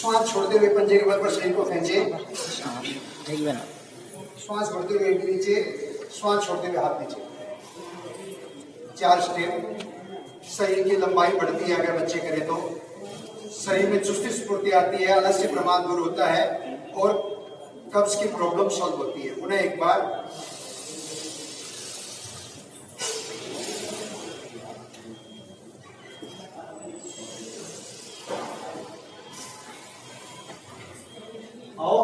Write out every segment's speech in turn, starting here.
श्वास छोड़ते हुए पंजे के बल पर शरीर को खींचे, श्वास भरते हुए नीचे, श्वास छोड़ते हुए हाथ नीचे। 4 स्टेप। शरीर की लंबाई बढ़ती है अगर बच्चे करें तो, शरीर में चुस्ती स्फूर्ति आती है, आलस्य प्रमाद दूर होता है और कब्ज की प्रॉब्लम सॉल्व होती है। पुनः एक बार। आओ।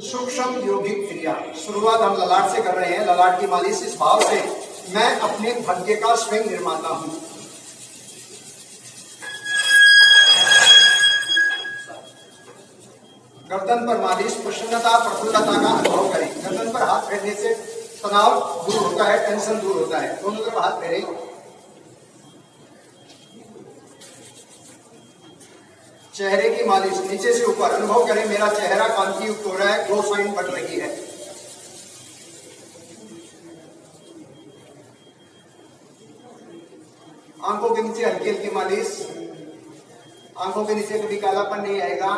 सूक्ष्म योगिक क्रिया। शुरुआत हम ललाट से कर रहे हैं। ललाट की मालिश इस भाव से, मैं अपने भाग्य का स्वयं निर्माता हूं। गर्दन पर मालिश। प्रसन्नता प्रफुल्लता का अनुभव करें। गर्दन पर हाथ फेरने से तनाव दूर होता है, टेंशन दूर होता है। दोनों तरफ हाथ फेरें। चेहरे की मालिश। नीचे से ऊपर अनुभव करें, मेरा चेहरा कांति युक्त हो रहा है, ग्लो साइन बढ़ रही है। आंखों के नीचे हल्की हल्की मालिश। आंखों के नीचे कभी कालापन नहीं आएगा।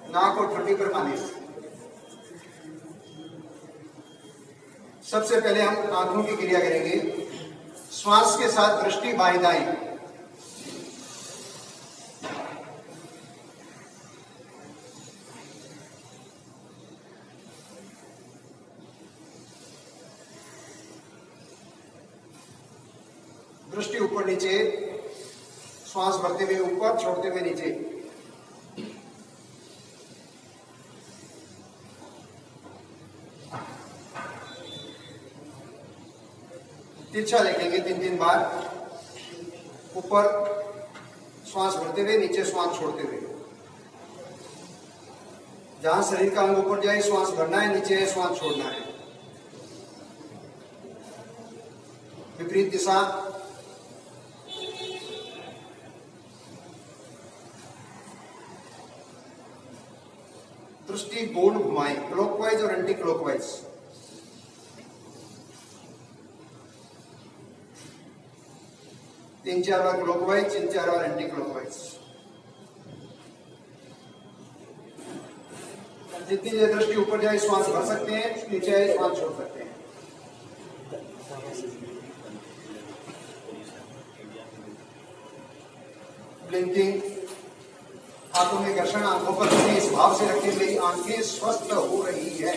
नाक और ठंडी पर मालिश। सबसे पहले हम आंखों की क्रिया करेंगे। श्वास के साथ दृष्टि बाएं दाएं। दृष्टि ऊपर नीचे। श्वास भरते हुए ऊपर, छोड़ते हुए नीचे। तिरछा देखेंगे 3-3 बार। ऊपर श्वास भरते हुए, नीचे श्वास छोड़ते हुए। जहां शरीर का अंग ऊपर जाए श्वास भरना है, नीचे श्वास छोड़ना है। विपरीत दिशा। दृष्टि गोल घुमाएं, क्लॉकवाइज और एंटी क्लॉकवाइज। तीन चार बार क्लॉकवाइज, 3-4 बार एंटी क्लॉकवाइज। जितनी देर दृष्टि ऊपर जाए श्वास भर सकते हैं, नीचे आए श्वास छोड़ सकते हैं। ब्लिंकिंग। हाथों में घर्षण, आंखों पर रखें, इस भाव से रखें मेरी आंखें स्वस्थ हो रही है।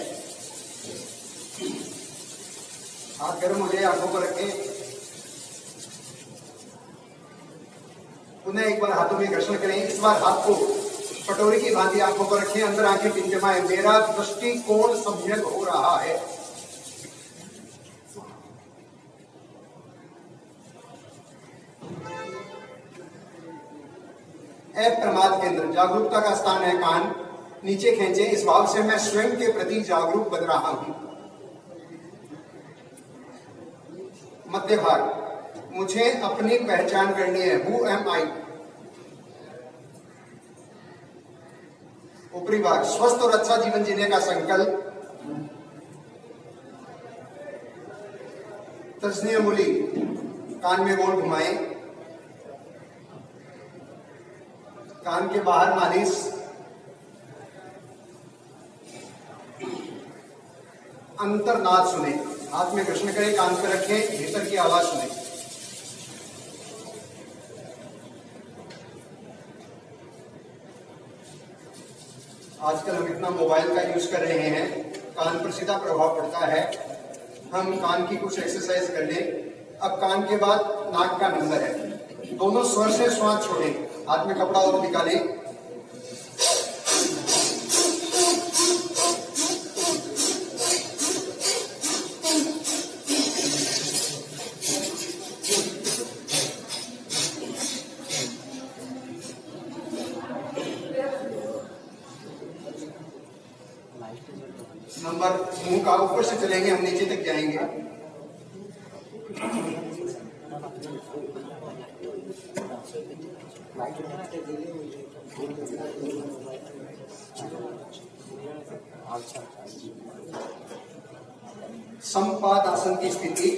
हाथ गर्म हो जाए, आंखों पर रखें। पुनः एक बार हाथों में घर्षण करें। इस बार हाथ को कटोरी की भांति आंखों पर रखें, अंदर आंखें टिमटिमाएं। मेरा दृष्टिकोण सम्यक हो रहा है। अप्रमाद केंद्र। जागरूकता का स्थान है कान। नीचे खींचे, इस भाव से मैं स्वयं के प्रति जागरूक बन रहा हूं। मध्य भाग। मुझे अपनी पहचान करनी है। हु एम आई। ऊपरी भाग। स्वस्थ और अच्छा जीवन जीने का संकल्प। तर्जनी अंगुली। कान में गोल घुमाएं। कान के बाहर मालिश। अंतर्नाद सुने। हाथ में घर्षण करें, कान पर रखें, भीतर की आवाज सुने। आजकल हम इतना मोबाइल का यूज कर रहे हैं, कान पर सीधा प्रभाव पड़ता है। हम कान की कुछ एक्सरसाइज कर लें। अब कान के बाद नाक का नंबर है। दोनों स्वर से श्वास छोड़ें। हाथ में कपड़ा और निकालें। नंबर मुंह का ऊपर से चलेंगे, हम नीचे तक जाएंगे। संपाद आसन की स्थिति,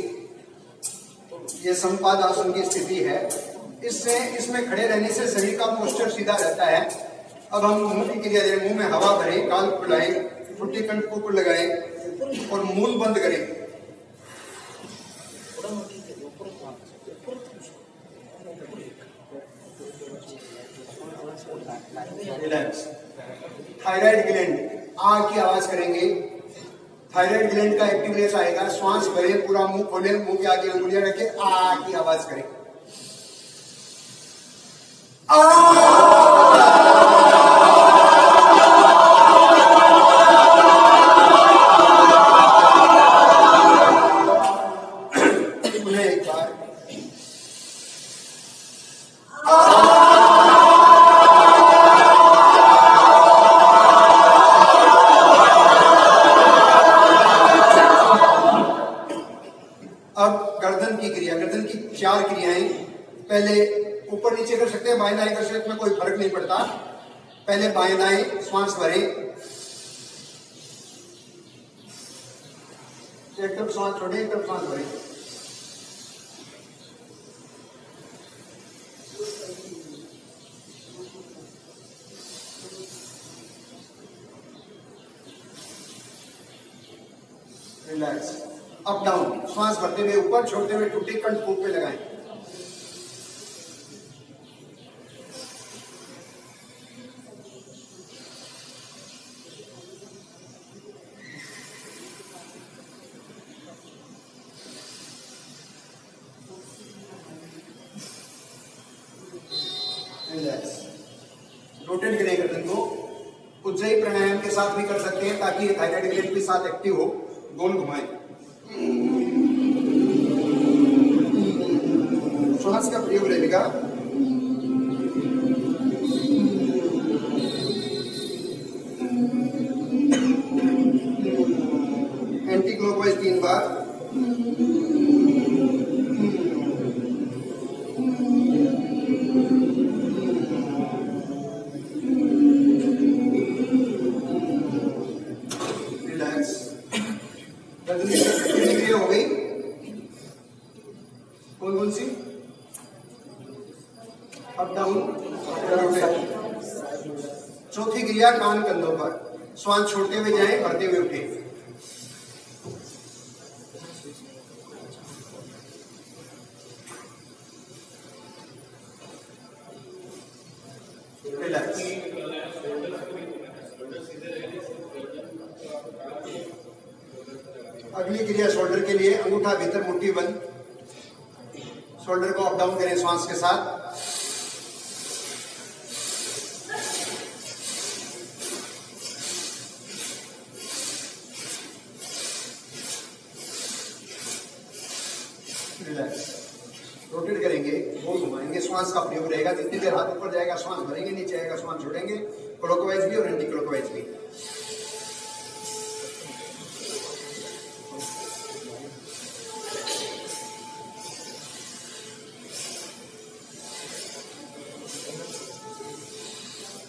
ये संपाद आसन की स्थिति है। इससे इसमें खड़े रहने से शरीर का पोस्चर सीधा रहता है। अब हम मुंह की क्रिया दें, मुंह में हवा भरें, गाल फुलाएं, ठुड्डी कंठ को लगाएं और मूल बंद करें। रिलैक्स। थायराइड ग्लैंड, आ की आवाज करेंगे। थायराइड ग्लैंड का एक्टिवनेस आएगा। श्वास भरे, पूरा मुंह खोले, मुंह के आगे अंगुलियां रखे, आ की आवाज करें। पुनः एक बार। अब गर्दन की क्रिया, गर्दन की 4 क्रियाएं। पहले ऊपर नीचे कर सकते हैं, बाएं दाएं कर सकते हैं, में कोई फर्क नहीं पड़ता। पहले बाएं दाएं श्वास भरें, एक तरफ श्वास छोड़ें, एक तरफ श्वास भरें। रिलैक्स। अप डाउन, श्वास भरते हुए ऊपर, छोड़ते हुए ठुड्डी कंठ फूक पे लगाएं। रिलैक्स। रोटेट करें गर्दन को। उज्जयी प्राणायाम के साथ भी कर सकते हैं ताकि थायराइड ग्लैंड के साथ एक्टिव हो। गोल घुमाएं। श्वास का प्रयोग रहेगा। एंटी क्लॉकवाइज 3 बार। रिलैक्स। क्रिया हो गई। कौन कौन सी? Up down, rotate. चौथी क्रिया कान कंधों पर। श्वास छोड़ते हुए जाएं, भरते हुए उठें। रिलैक्स। अगली क्रिया शोल्डर के लिए। अंगूठा भीतर, मुट्ठी बंद। शोल्डर को अप डाउन करें श्वास के साथ। रिलैक्स। रोटेट करेंगे, गोल घुमाएंगे। श्वास का प्रयोग रहेगा। जितनी देर हाथ ऊपर जाएगा श्वास भरेंगे, नीचे आएगा श्वास छोड़ेंगे। क्लॉकवाइज भी और एंटी क्लॉकवाइज भी।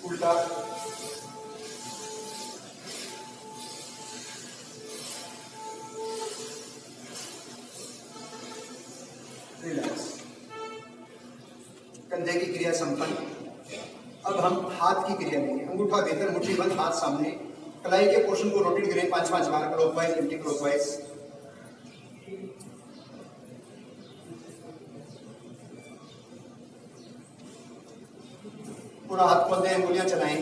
उल्टा। रिलैक्स। कंधे की क्रिया संपन्न। अब हम हाथ की क्रिया लेंगे। अंगूठा भीतर, मुट्ठी बंद, हाथ सामने। कलाई के पोर्शन को रोटेट करें 5-5 बार, क्लॉकवाइज, एंटी क्लॉकवाइज। पूरा हाथ खोल दें, उंगलियां चलाएं।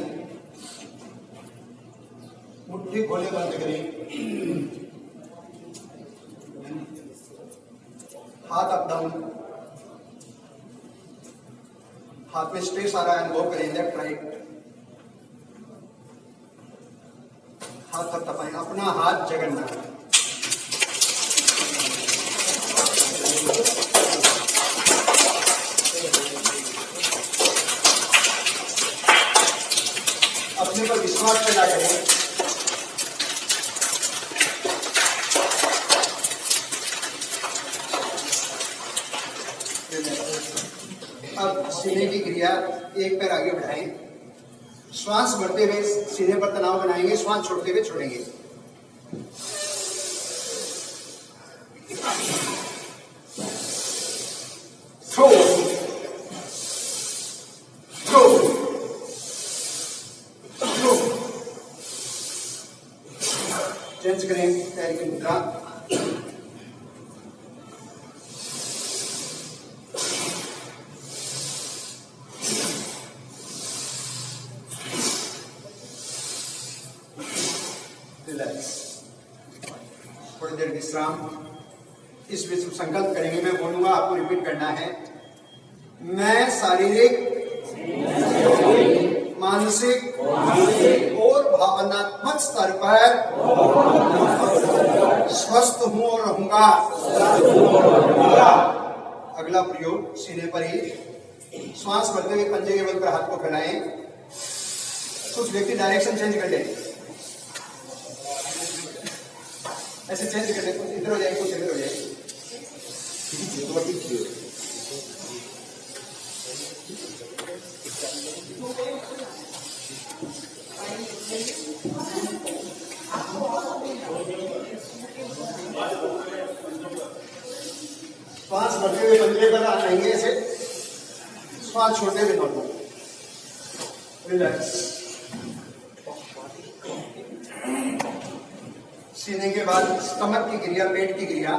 मुट्ठी खोले, बंद करें। हाथ अप डाउन। हाथ में स्ट्रेस आ रहा है, अनुभव करें। Left right. हाथ थपथपाएं। अपना हाथ जगन्नाथ। अपने पर विश्वास पैदा करें। अब सीने की क्रिया, एक पैर आगे बढ़ाएं, श्वास बढ़ते हुए सीने पर तनाव बनाएंगे, श्वास छोड़ते हुए छोड़ेंगे। चेंज करें पैर की मुद्रा। रिलैक्स, थोड़ी देर विश्राम। इस बीच संकल्प करेंगे, मैं बोलूंगा, आपको रिपीट करना है। मैं शारीरिक, मानसिक और भावनात्मक स्तर पर स्वस्थ हूं और रहूंगा। अगला प्रयोग सीने पर ही, श्वास भरते हुए पंजे के बल पर हाथ को फैलाएं। कुछ व्यक्ति डायरेक्शन चेंज कर लें, ऐसे चेंज कर लें, कुछ इधर हो जाए, कुछ इधर हो जाए। श्वास भरते हुए पंजे पर आएंगे, ऐसे श्वास छोड़ते हुए नॉर्मल। रिलैक्स। सीने के बाद स्टमक की क्रिया, पेट की क्रिया।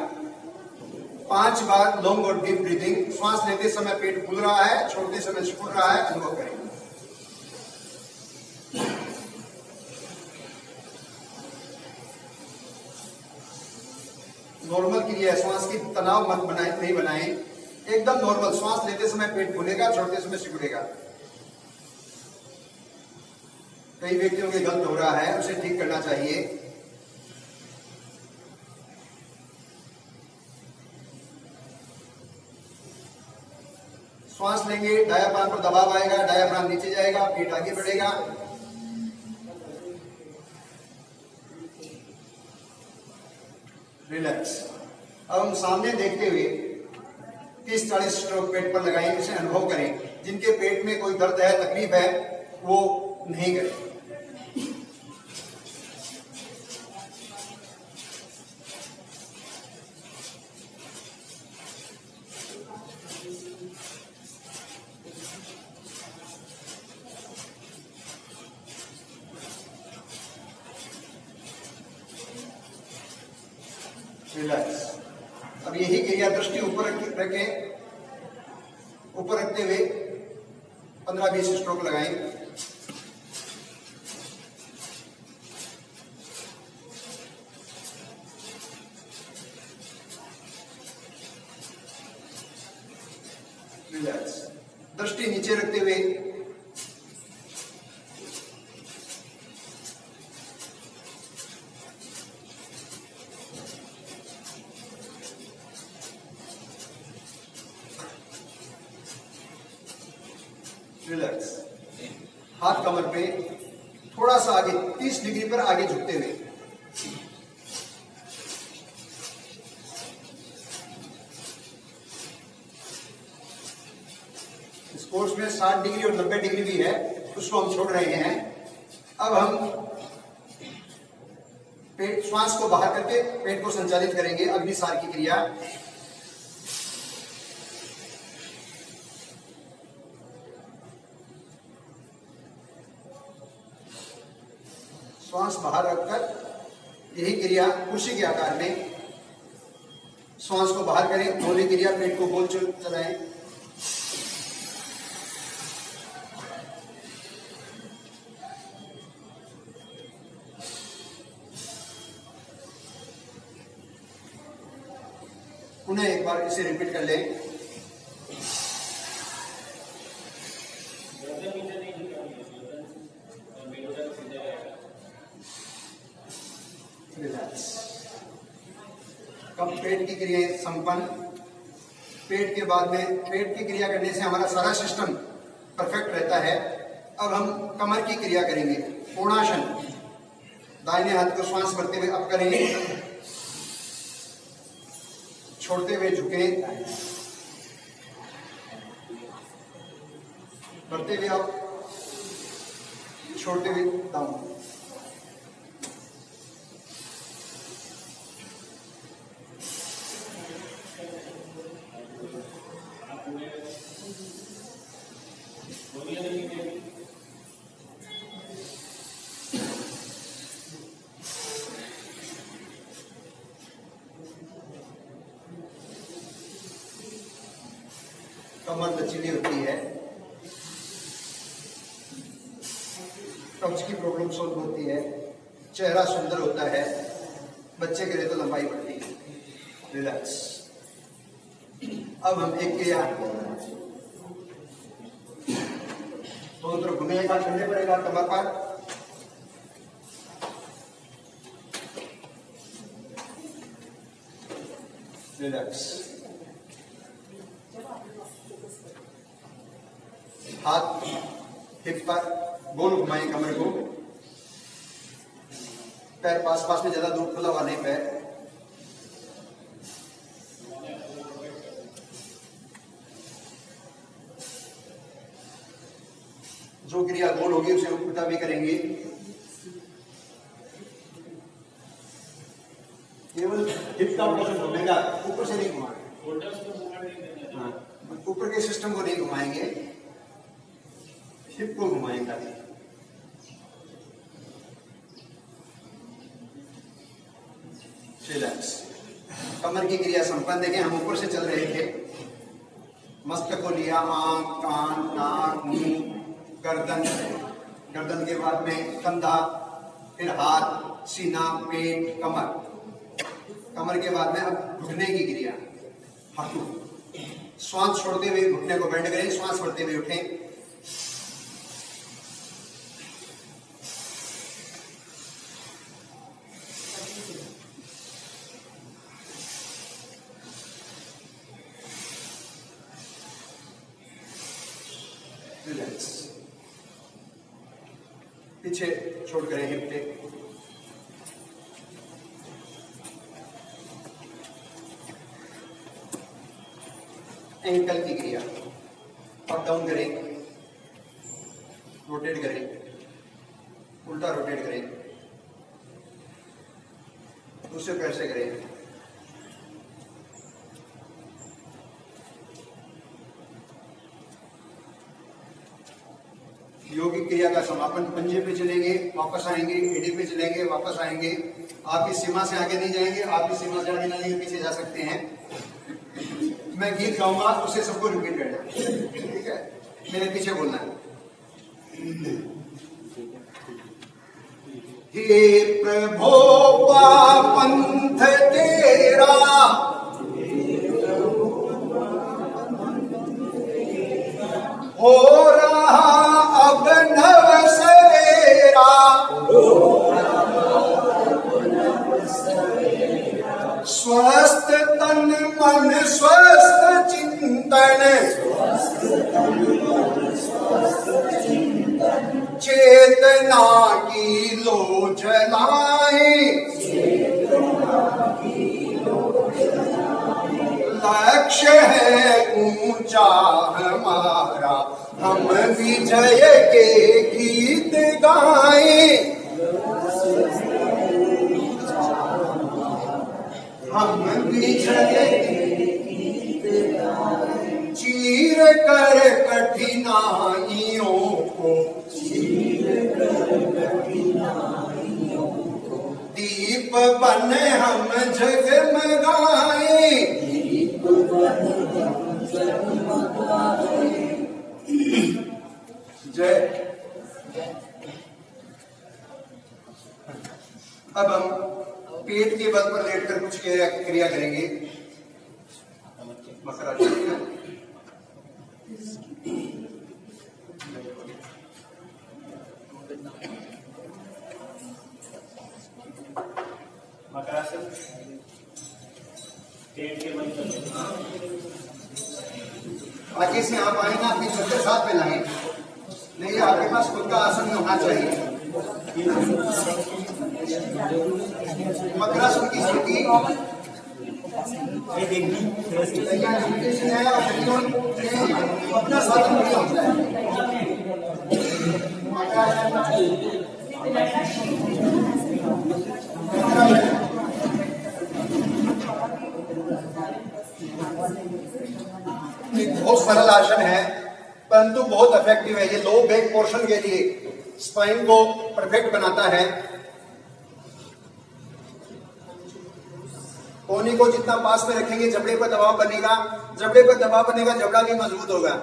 5 बार लॉन्ग और डीप ब्रीथिंग। श्वास लेते समय पेट फूल रहा है, छोड़ते समय सिकुड़ रहा है, अनुभव करें। नॉर्मल क्रिया, श्वास की तनाव मत बनाए, नहीं बनाए, एकदम नॉर्मल। श्वास लेते समय पेट फूलेगा, छोड़ते समय सिकुड़ेगा। कई व्यक्तियों के गलत हो रहा है, उसे ठीक करना चाहिए। श्वास लेंगे, डायाफ्राम पर दबाव आएगा, डायाफ्राम नीचे जाएगा, पेट आगे बढ़ेगा। रिलैक्स। अब हम सामने देखते हुए 30-40 स्ट्रोक पेट पर लगाएं, इसे अनुभव करें। जिनके पेट में कोई दर्द है, तकलीफ है, वो नहीं करें। रिलैक्स। अब यही क्रिया दृष्टि ऊपर रखें, ऊपर रखते हुए 15-20 स्ट्रोक लगाएं। रिलैक्स। दृष्टि नीचे रखते हुए रिलैक्स। हाथ कमर पे, थोड़ा सा आगे 30 डिग्री पर आगे झुकते हुए। इस कोर्स में 60 डिग्री और 90 डिग्री भी है, उसको हम छोड़ रहे हैं। अब हम पेट, श्वास को बाहर करके पेट को संचालित करेंगे। अग्निसार की क्रिया। श्वास बाहर रखकर यही क्रिया कुर्सी के आकार में, श्वास को बाहर करें, गोली क्रिया, पेट को गोल चलाएं। पुनः एक बार इसे रिपीट कर लें। रिलैक्स। कब पेट की क्रिया संपन्न। पेट के बाद में, पेट की क्रिया करने से हमारा सारा सिस्टम परफेक्ट रहता है। अब हम कमर की क्रिया करेंगे। कोणासन। दाहिने हाथ को श्वास भरते हुए अप करें, छोड़ते हुए झुकें। बढ़ते हुए आप, छोड़ते हुए डाउन। कमर लचीली होती है, कब्ज की प्रॉब्लम सॉल्व होती है, चेहरा सुंदर होता है, बच्चे के लिए तो लंबाई बढ़ती है। रिलैक्स। अब हम एक क्रिया दोनों तरफ घूमेगा, ठंडे पड़ेगा कमर पर। रिलैक्स। हाथ हिप पर गोल घुमाएं कमर को, पैर पास पास में, ज्यादा दूर खुला हुआ नहीं पैर। जो क्रिया गोल होगी उसे उल्टा भी करेंगे। केवल हिप का पोर्शन घूमेगा, ऊपर से नहीं घुमाएंगे। हाँ, ऊपर के सिस्टम को नहीं घुमाएंगे, हिप को घुमाएंगे। रिलैक्स। कमर की क्रिया संपन्न। देखें, हम ऊपर से चल रहे थे, मस्तक को लिया, आंख, कान, नाक, मुंह, गर्दन, गर्दन के बाद में कंधा, फिर हाथ, सीना, पेट, कमर, कमर के बाद में अब घुटने की क्रिया। हाथों, श्वास छोड़ते हुए घुटने को बेंड करें, श्वास छोड़ते हुए उठें। रिलैक्स। पीछे छोड़ करें हिप पे। एंकल की क्रिया, अप डाउन करें, रोटेट करें, उल्टा रोटेट करें, दूसरे पैर से करें। योगिक क्रिया का समापन पंजे पे चलेंगे, वापस आएंगे, एडी पे चलेंगे, वापस आएंगे। आप इस सीमा से आगे नहीं जाएंगे, आप इस सीमा से आगे नहीं जाएंगे, पीछे जा सकते हैं। मैं गीत गाऊंगा, उसे सबको रिपीट करना, ठीक है? मेरे पीछे बोलना है। हे प्रभो पंथ तेरा, हो रहा अब नव सवेरा, स्वस्थ तन मन स्वस्थ चिंतन, चेतना की लो जलाए, लक्ष्य है ऊंचा हमारा, हम विजय के गीत गाएं, हम विजय के गीत गाएं। चीर कर कठिनाइयों को, दीप बन हम जगमगाए, जय। अब हम पेट के बल पर लेटकर कुछ क्रिया करेंगे। मकरा मकरासन, पेट के बल पर। आगे से आप आए ना, अपनी छत साथ में लाएं, नहीं आपके पास खुद का आसन होना चाहिए। मकरासन की स्थिति अपना साधन बढ़िया होता है। बहुत सरल आसन है परंतु बहुत इफेक्टिव है। ये लो बैक पोर्शन के लिए स्पाइन को परफेक्ट बनाता है। कोहनी को जितना पास में रखेंगे जबड़े पर दबाव बनेगा, जबड़े पर दबाव बनेगा, जबड़ा भी मजबूत होगा।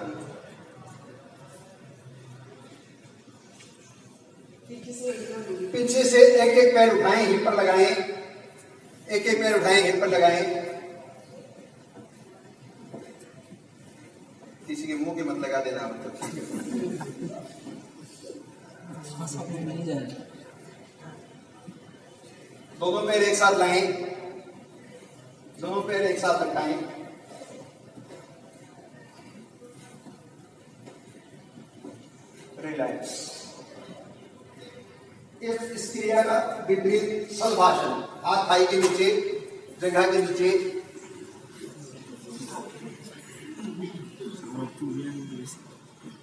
पीछे से एक एक पैर उठाएं, हिप पर लगाएं, एक एक पैर उठाएं, हिप पर लगाएं। किसी के मुंह के मत लगा देना दोनों पैर एक साथ लाएं, दोनों पैर एक साथ रखाएं। रिलैक्स। इस क्रिया का विपरीत सलभाषण, हाथ थाई के नीचे, जगह के नीचे।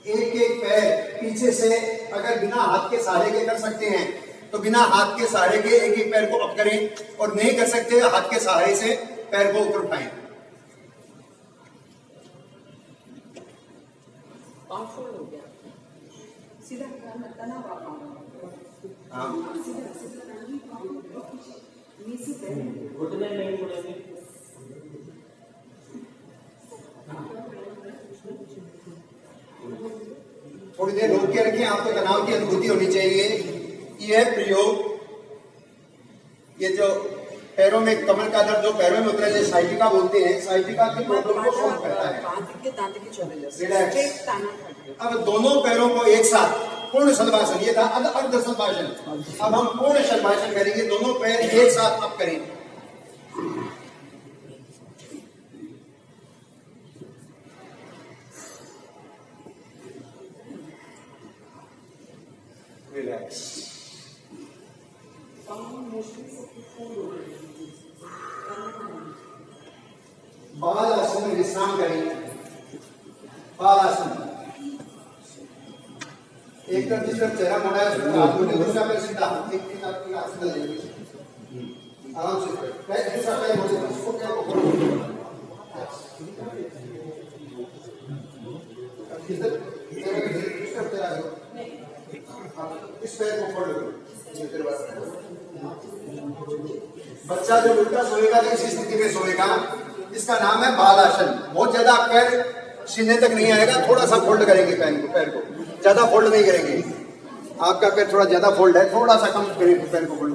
एक एक पैर पीछे से अगर बिना हाथ के सहारे के कर सकते हैं तो बिना हाथ के सहारे के एक एक पैर को अप करें, और नहीं कर सकते हाथ के सहारे से पैर को ऊपर उठाएं। थोड़ी देर रोक के रखिए, आपको तनाव की अनुभूति होनी चाहिए। यह प्रयोग, ये जो पैरों में कमर का दर्द जो पैरों में उतरे साइटिका बोलते हैं, साइटिका की प्रॉब्लम को सॉल्व करता है। रिलैक्स। अब दोनों पैरों को एक साथ पूर्ण शलभासन, ये था अर्ध शलभासन, अब हम पूर्ण शलभासन करेंगे। दोनों पैर एक साथ अप करें। रिलैक्स। बाल आसन में विश्राम करें। बाल आसन, एक तरफ जिस तरफ चेहरा मोड़ा है दूसरा पैर सीधा, एक आसन लेंगे आराम से। दूसरा पैर मोड़े, उसको पैर को खोलो। इस पैर को खोल लो। बच्चा जब उल्टा सोएगा तो इसी स्थिति में सोएगा, इसका नाम है बाल आसन। बहुत ज्यादा पैर सीने तक नहीं आएगा, थोड़ा सा फोल्ड करेंगे पैर को, ज्यादा फोल्ड नहीं करेंगे। आपका पैर थोड़ा ज्यादा फोल्ड है, थोड़ा सा कम करेंगे पैर को फोल्ड।